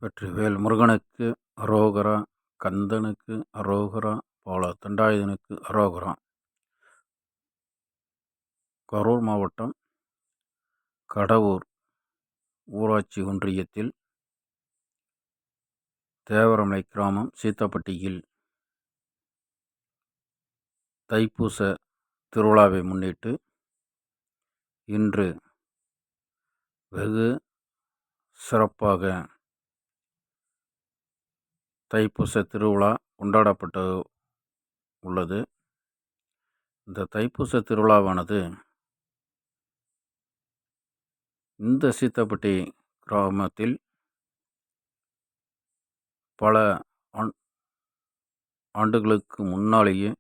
வெற்றிவேல் முருகனுக்கு அரோகரா, கந்தனுக்கு அரோகரா, பால தண்டாயுதனுக்கு அரோகரா. கரூர் மாவட்டம் கடவூர் ஊராட்சி ஒன்றியத்தில் தேவரமலை கிராமம் சீத்தாப்பட்டியில் தைப்பூச திருவிழாவை முன்னிட்டு இன்று வெகு சிறப்பாக தைப்பூச திருவிழா கொண்டாடப்பட்டு உள்ளது. இந்த தைப்பூச திருவிழாவானது இந்த சீத்தாப்பட்டி கிராமத்தில் பல ஆண்டுகளுக்கு முன்னாலேயே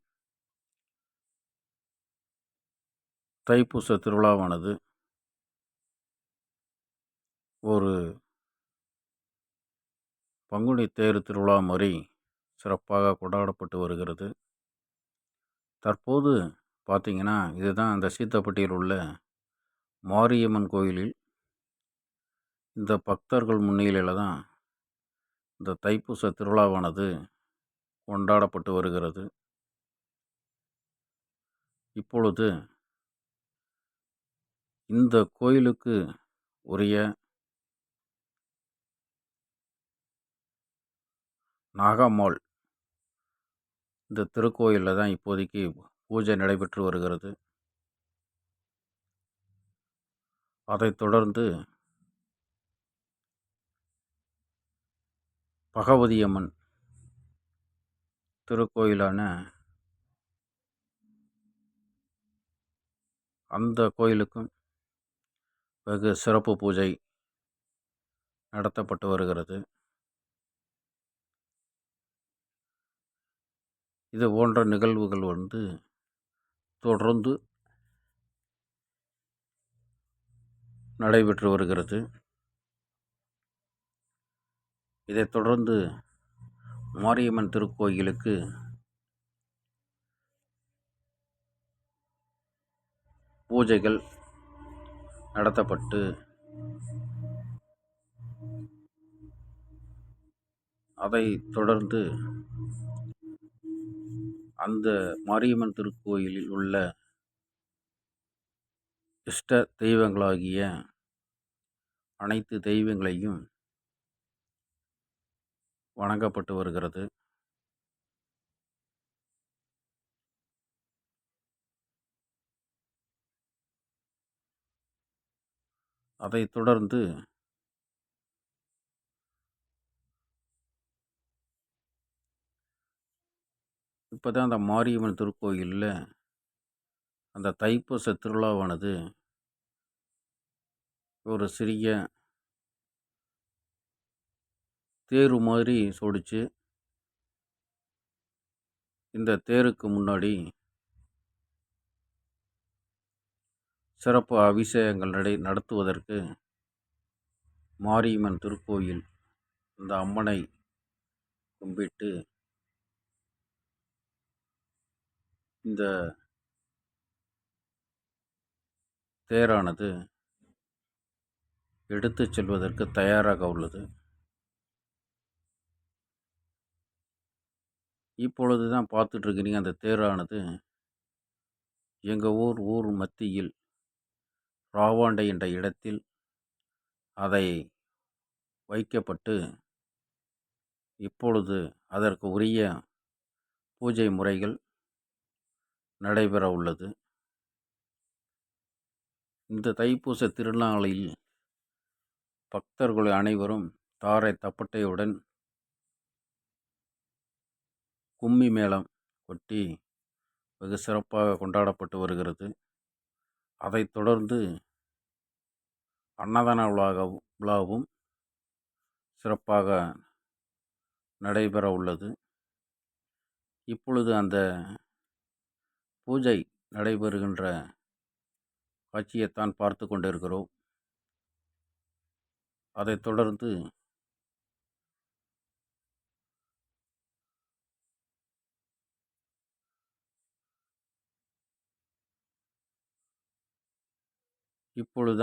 தைப்பூச திருவிழாவானது ஒரு பங்குனி தேர் திருவிழா மாதிரி சிறப்பாக கொண்டாடப்பட்டு வருகிறது. தற்போது பார்த்திங்கன்னா, இதுதான் அந்த சீத்தாப்பட்டியில் உள்ள மாரியம்மன் கோயிலில் இந்த பக்தர்கள் முன்னிலையில் தான் இந்த தைப்பூச திருவிழாவானது கொண்டாடப்பட்டு வருகிறது. இப்பொழுது இந்த கோயிலுக்கு உரிய நாகம்மாள் இந்த திருக்கோயிலில் தான் இப்போதைக்கு பூஜை நடைபெற்று வருகிறது. அதைத் தொடர்ந்து பகவதியம்மன் திருக்கோயிலான அந்த கோயிலுக்கும் வெகு சிறப்பு பூஜை நடத்தப்பட்டு வருகிறது. இது போன்ற நிகழ்வுகள் தொடர்ந்து நடைபெற்று வருகிறது. இதைத் தொடர்ந்து மாரியம்மன் திருக்கோயிலுக்கு பூஜைகள் நடத்தப்பட்டு அதைத் தொடர்ந்து அந்த மாரியம்மன் திருக்கோயிலில் உள்ள இஷ்ட தெய்வங்களாகிய அனைத்து தெய்வங்களையும் வணங்கப்பட்டு வருகிறது. அதைத் தொடர்ந்து இப்போ தான் அந்த மாரியம்மன் திருக்கோயிலில் அந்த தைப்பூச திருவிழாவானது ஒரு சிறிய தேர் மாதிரி சொடிச்சு, இந்த தேருக்கு முன்னாடி சிறப்பு அபிஷேகங்கள் நடத்துவதற்கு மாரியம்மன் திருக்கோயில் இந்த அம்மனை கும்பிட்டு இந்த தேரானது எடுத்துச் செல்வதற்கு தயாராக உள்ளது. இப்பொழுது தான் பார்த்துட்ருக்கிறீங்க, அந்த தேரானது எங்கள் ஊர் மத்தியில் ராவாண்டை என்ற இடத்தில் அதை வைக்கப்பட்டு இப்பொழுது அதற்கு உரிய பூஜை முறைகள் நடைபெற உள்ளது. இந்த தைப்பூச திருநாளில் பக்தர்கள் அனைவரும் தாரை தப்பட்டையுடன் கும்மி மேளம் கொட்டி வெகு சிறப்பாக கொண்டாடப்பட்டு வருகிறது. அதைத் தொடர்ந்து அன்னதான விழாவும் சிறப்பாக நடைபெற உள்ளது. இப்பொழுது அந்த பூஜை நடைபெறுகின்ற காட்சியைத்தான் பார்த்து கொண்டிருக்கிறோம். அதைத் தொடர்ந்து இப்பொழுதுதான்